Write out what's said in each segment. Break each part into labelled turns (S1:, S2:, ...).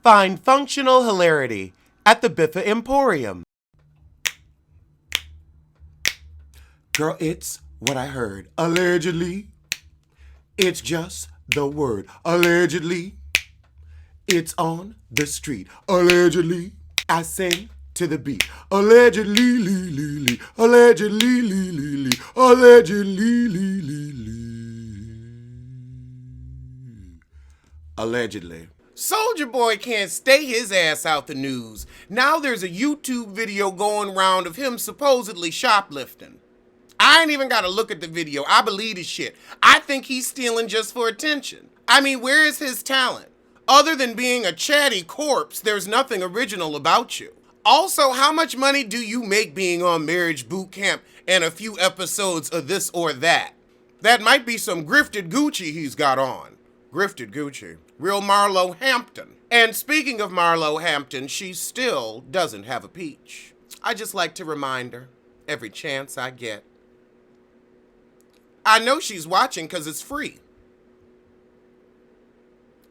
S1: Find functional hilarity at the Biffa Emporium. Girl, it's what I heard. Allegedly. It's just the word. Allegedly. It's on the street. Allegedly. I sing to the beat. Allegedly, lee, lee, lee. Allegedly, lee, lee, lee. Allegedly, lee, lee, lee. Allegedly. Soulja Boi can't stay his ass out the news. Now there's a YouTube video going round of him supposedly shoplifting. I ain't even gotta look at the video. I believe his shit. I think he's stealing just for attention. I mean, where is his talent? Other than being a chatty corpse, there's nothing original about you. Also, how much money do you make being on Marriage Boot Camp and a few episodes of this or that? That might be some grifted Gucci he's got on. Grifted Gucci. Real Marlo Hampton. And speaking of Marlo Hampton, she still doesn't have a peach. I just like to remind her every chance I get. I know she's watching because it's free.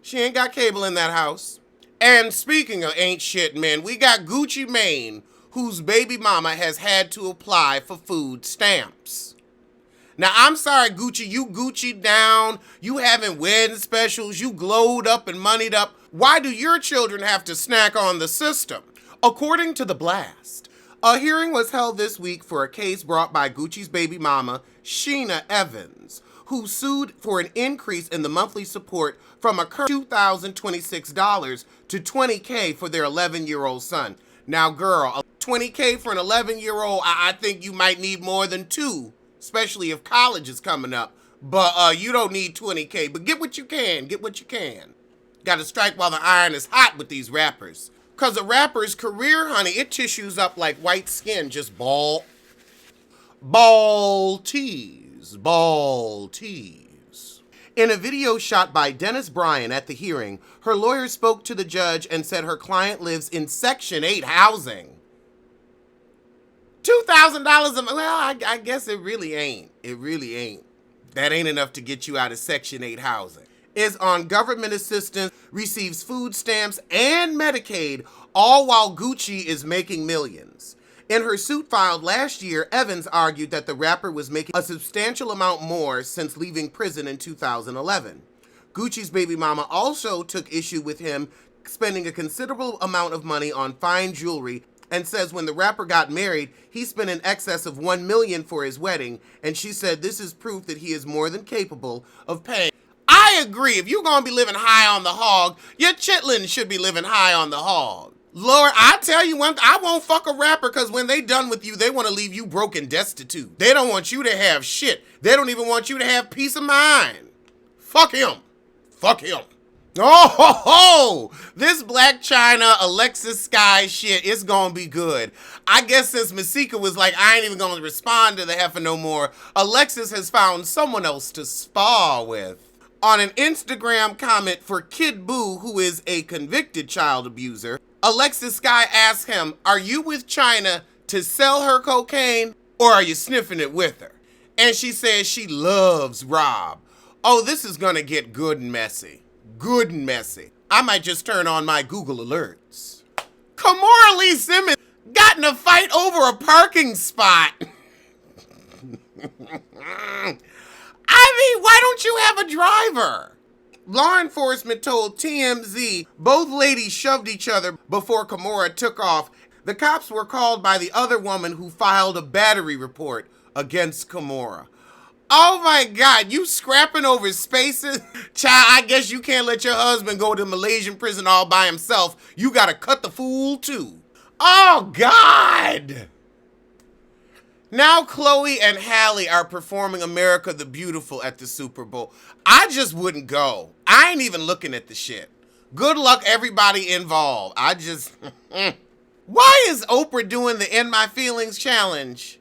S1: She ain't got cable in that house. And speaking of ain't shit men, we got Gucci Mane, whose baby mama has had to apply for food stamps. Now, I'm sorry, Gucci, you Gucci down, you having wedding specials, you glowed up and moneyed up. Why do your children have to snack on the system? According to The Blast, a hearing was held this week for a case brought by Gucci's baby mama, Sheena Evans, who sued for an increase in the monthly support from a current $2,026 to $20K for their 11-year-old son. Now, girl, $20K for an 11-year-old, I think you might need more than two, especially if college is coming up. But you don't need $20K, but get what you can, get what you can. Gotta strike while the iron is hot with these rappers. Cause a rapper's career, honey, it tissues up like white skin, just ball tease. In a video shot by Dennis Bryan at the hearing, her lawyer spoke to the judge and said her client lives in Section 8 housing. $2,000 a month, well, I guess it really ain't. It really ain't. That ain't enough to get you out of Section 8 housing. Is on government assistance, receives food stamps and Medicaid, all while Gucci is making millions. In her suit filed last year, Evans argued that the rapper was making a substantial amount more since leaving prison in 2011. Gucci's baby mama also took issue with him spending a considerable amount of money on fine jewelry and says when the rapper got married, he spent in excess of $1 million for his wedding, and she said this is proof that he is more than capable of paying. I agree. If you're going to be living high on the hog, your chitlins should be living high on the hog. Lord, I tell you one thing, I won't fuck a rapper because when they done with you, they want to leave you broke and destitute. They don't want you to have shit. They don't even want you to have peace of mind. Fuck him. Fuck him. Oh, ho, ho. This Black China Alexis Sky shit is going to be good. I guess since Masika was like, I ain't even going to respond to the heifer no more, Alexis has found someone else to spar with. On an Instagram comment for Kid Boo, who is a convicted child abuser, Alexis Sky asked him, are you with China to sell her cocaine or are you sniffing it with her? And she says she loves Rob. Oh, this is gonna get good and messy. Good and messy. I might just turn on my Google alerts. Kimora Lee Simmons got in a fight over a parking spot. I mean, why don't you have a driver? Law enforcement told TMZ both ladies shoved each other before Kimora took off. The cops were called by the other woman who filed a battery report against Kimora. Oh my God, you scrapping over spaces? Child, I guess you can't let your husband go to Malaysian prison all by himself. You gotta cut the fool too. Oh God! Now Chloe and Halle are performing America the Beautiful at the Super Bowl. I just wouldn't go. I ain't even looking at the shit. Good luck everybody involved. I just... Why is Oprah doing the In My Feelings challenge?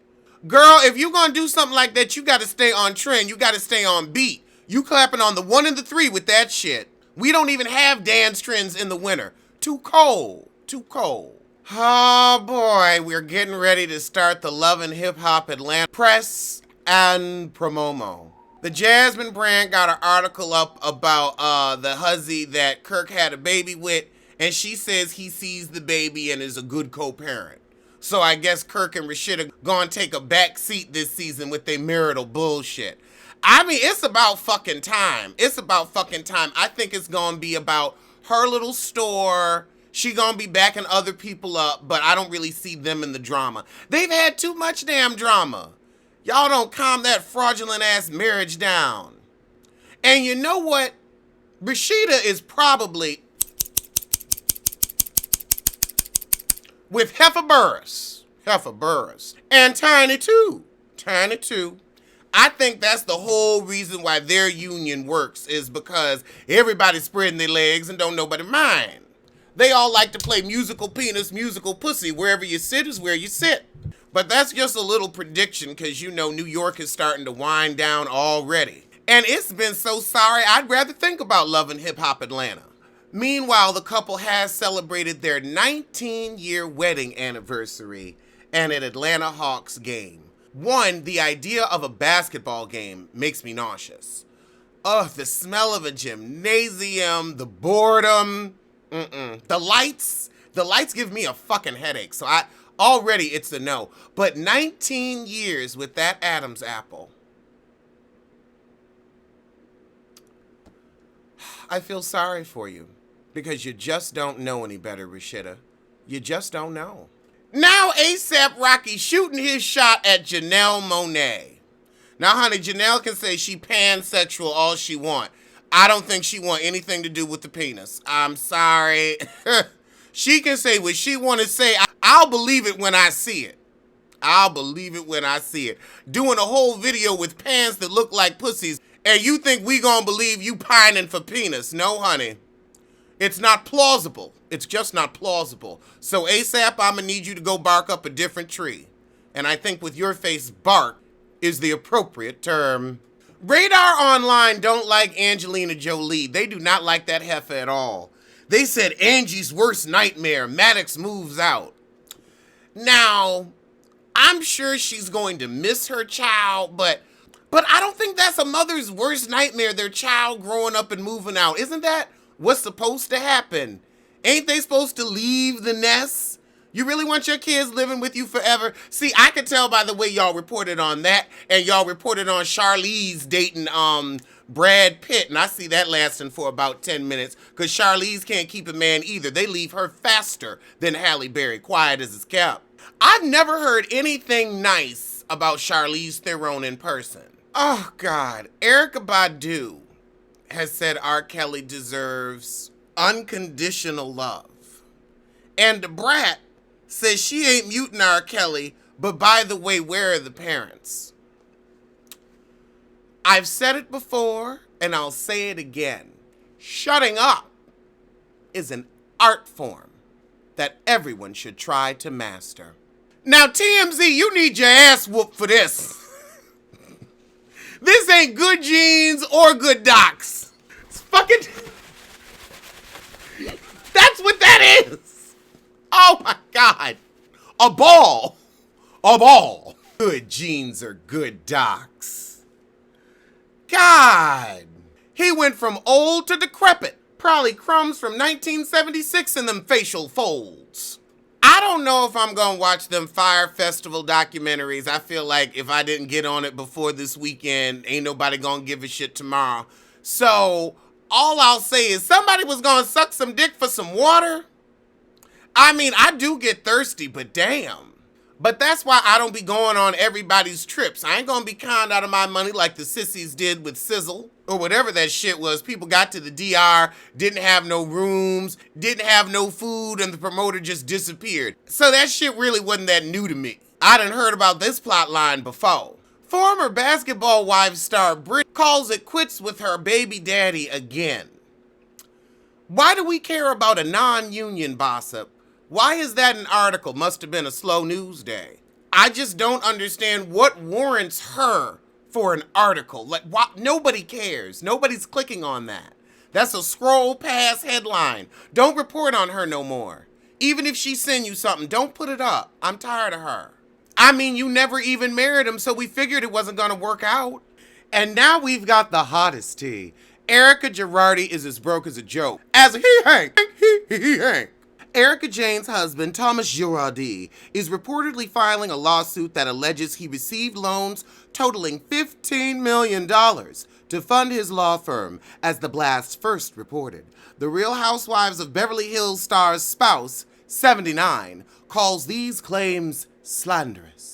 S1: Girl, if you're gonna do something like that, you gotta stay on trend. You gotta stay on beat. You clapping on the 1 and the 3 with that shit. We don't even have dance trends in the winter. Too cold. Too cold. Oh boy, we're getting ready to start the Love and Hip Hop Atlanta press and promo. The Jasmine brand got an article up about the huzzy that Kirk had a baby with, and she says he sees the baby and is a good co-parent. So I guess Kirk and Rashida gonna take a back seat this season with their marital bullshit. I mean, it's about fucking time. It's about fucking time. I think it's gonna be about her little store. She gonna be backing other people up, but I don't really see them in the drama. They've had too much damn drama. Y'all don't calm that fraudulent ass marriage down. And you know what? Rashida is probably with Heifer Burris, and Tiny too. I think that's the whole reason why their union works, is because everybody's spreading their legs and don't nobody mind. They all like to play musical penis, musical pussy. Wherever you sit is where you sit. But that's just a little prediction, because you know New York is starting to wind down already. And it's been so sorry, I'd rather think about Love and Hip Hop Atlanta. Meanwhile, the couple has celebrated their 19-year wedding anniversary at an Atlanta Hawks game. One, the idea of a basketball game makes me nauseous. Ugh, the smell of a gymnasium, the boredom, the lights give me a fucking headache. So already it's a no. But 19 years with that Adam's apple. I feel sorry for you, because you just don't know any better, Rashida. You just don't know. Now A$AP Rocky shooting his shot at Janelle Monáe. Now, honey, Janelle can say she pansexual all she want. I don't think she want anything to do with the penis. I'm sorry. She can say what she want to say. I'll believe it when I see it. Doing a whole video with pants that look like pussies, and you think we gonna believe you pining for penis. No, honey. It's not plausible. It's just not plausible. So A$AP, I'm gonna need you to go bark up a different tree. And I think with your face, bark is the appropriate term. Radar Online don't like Angelina Jolie. They do not like that heifer at all. They said Angie's worst nightmare, Maddox moves out. Now, I'm sure she's going to miss her child, but I don't think that's a mother's worst nightmare, their child growing up and moving out. Isn't that what's supposed to happen? Ain't they supposed to leave the nest? You really want your kids living with you forever? See, I could tell by the way y'all reported on that, and y'all reported on Charlize dating Brad Pitt, and I see that lasting for about 10 minutes, because Charlize can't keep a man either. They leave her faster than Halle Berry, quiet as it's kept. I've never heard anything nice about Charlize Theron in person. Oh, God. Erika Badu has said R. Kelly deserves unconditional love. And the brat says she ain't muting R. Kelly, but by the way, where are the parents? I've said it before, and I'll say it again. Shutting up is an art form that everyone should try to master. Now, TMZ, you need your ass whooped for this. This ain't good jeans or good docs. It's fucking... That's what that is. Oh my God. A ball. Good jeans or good docs. God. He went from old to decrepit. Probably crumbs from 1976 in them facial folds. I don't know if I'm gonna watch them Fire Festival documentaries. I feel like if I didn't get on it before this weekend, ain't nobody gonna give a shit tomorrow. So all I'll say is somebody was gonna suck some dick for some water. I mean, I do get thirsty, but damn. But that's why I don't be going on everybody's trips. I ain't gonna be conned out of my money like the sissies did with Sizzle or whatever that shit was. People got to the DR, didn't have no rooms, didn't have no food, and the promoter just disappeared. So that shit really wasn't that new to me. I done heard about this plot line before. Former Basketball Wives star Britt calls it quits with her baby daddy again. Why do we care about a non-union gossip? Why is that an article? Must have been a slow news day. I just don't understand what warrants her for an article. Like, why? Nobody cares. Nobody's clicking on that. That's a scroll past headline. Don't report on her no more. Even if she send you something, don't put it up. I'm tired of her. I mean, you never even married him, so we figured it wasn't going to work out. And now we've got the hottest tea. Erika Girardi is as broke as a joke. As a Hank. Erika Jayne's husband, Thomas Girardi, is reportedly filing a lawsuit that alleges he received loans totaling $15 million to fund his law firm, as the blast first reported. The Real Housewives of Beverly Hills star's spouse, 79, calls these claims slanderous.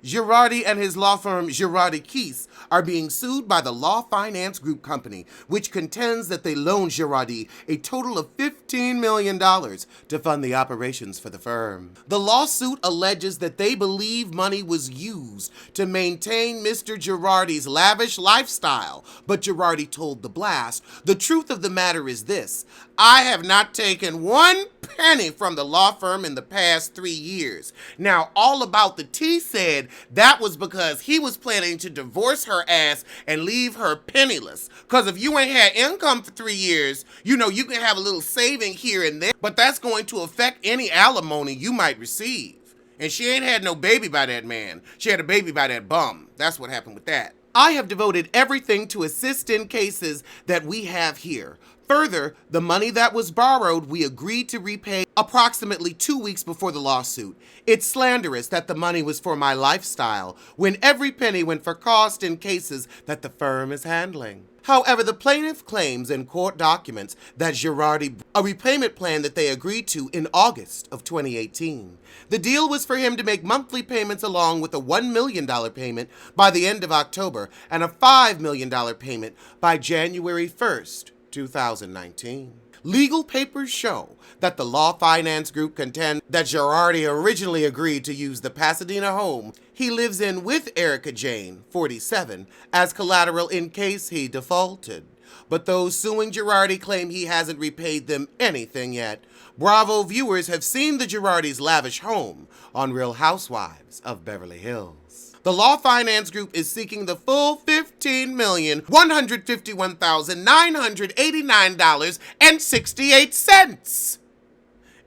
S1: Girardi and his law firm, Girardi Keese, are being sued by the Law Finance Group Company, which contends that they loaned Girardi a total of $15 million to fund the operations for the firm. The lawsuit alleges that they believe money was used to maintain Mr. Girardi's lavish lifestyle, but Girardi told The Blast, "The truth of the matter is this: I have not taken one penny from the law firm in the past 3 years." Now, All About the Tea said that was because he was planning to divorce her ass and leave her penniless. Because if you ain't had income for 3 years, you can have a little saving here and there, but that's going to affect any alimony you might receive. And she ain't had no baby by that man. She had a baby by that bum. That's what happened with that. I have devoted everything to assist in cases that we have here. Further, the money that was borrowed, we agreed to repay approximately 2 weeks before the lawsuit. It's slanderous that the money was for my lifestyle, when every penny went for cost in cases that the firm is handling. However, the plaintiff claims in court documents that Girardi a repayment plan that they agreed to in August of 2018. The deal was for him to make monthly payments along with a $1 million payment by the end of October and a $5 million payment by January 1st, 2019. Legal papers show that the Law Finance Group contend that Girardi originally agreed to use the Pasadena home he lives in with Erika Jayne, 47, as collateral in case he defaulted. But those suing Girardi claim he hasn't repaid them anything yet. Bravo viewers have seen the Girardi's lavish home on Real Housewives of Beverly Hills. The Law Finance Group is seeking the full $15,151,989.68.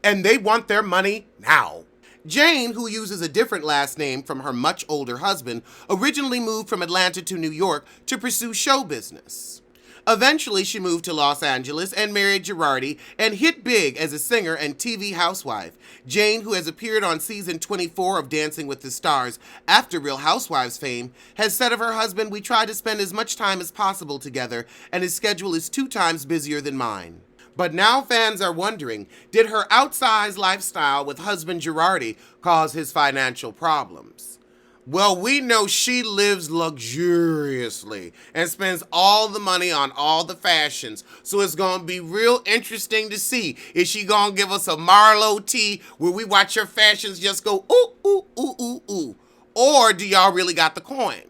S1: And they want their money now. Jayne, who uses a different last name from her much older husband, originally moved from Atlanta to New York to pursue show business. Eventually, she moved to Los Angeles and married Girardi and hit big as a singer and TV housewife. Jayne, who has appeared on season 24 of Dancing with the Stars after Real Housewives fame, has said of her husband, "We try to spend as much time as possible together, and his schedule is 2 times busier than mine." But now fans are wondering, did her outsized lifestyle with husband Girardi cause his financial problems? Well, we know she lives luxuriously and spends all the money on all the fashions. So it's going to be real interesting to see. Is she going to give us a Marlo tea where we watch her fashions just go, ooh, ooh, ooh, ooh, ooh? Or do y'all really got the coin?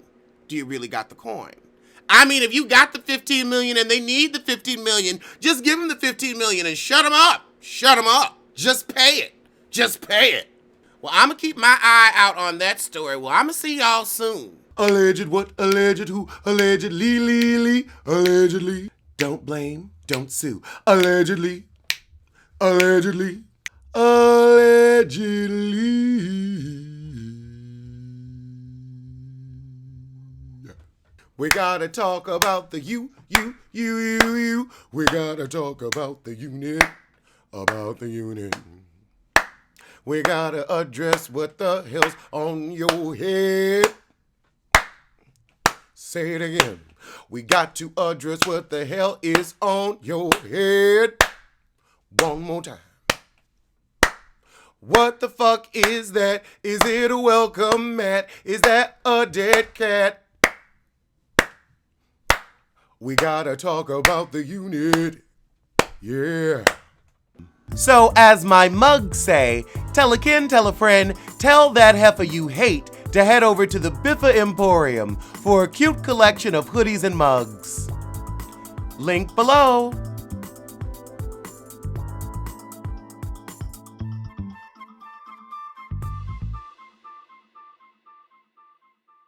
S1: Do you really got the coin? I mean, if you got the $15 million and they need the $15 million, just give them the $15 million and shut them up. Shut them up. Just pay it. Just pay it. Well, I'm going to keep my eye out on that story. Well, I'm going to see y'all soon.
S2: Alleged what? Alleged who? Allegedly. Allegedly.
S1: Don't blame, don't sue.
S2: Allegedly. Allegedly. We gotta talk about the you. We gotta talk about the unit. About the unit. We gotta address what the hell's on your head. Say it again. We got to address what the hell is on your head. One more time. What the fuck is that? Is it a welcome mat? Is that a dead cat? We gotta talk about the unit. Yeah.
S1: So as my mugs say, tell a kin, tell a friend, tell that heifer you hate to head over to the Biffa Emporium for a cute collection of hoodies and mugs. Link below.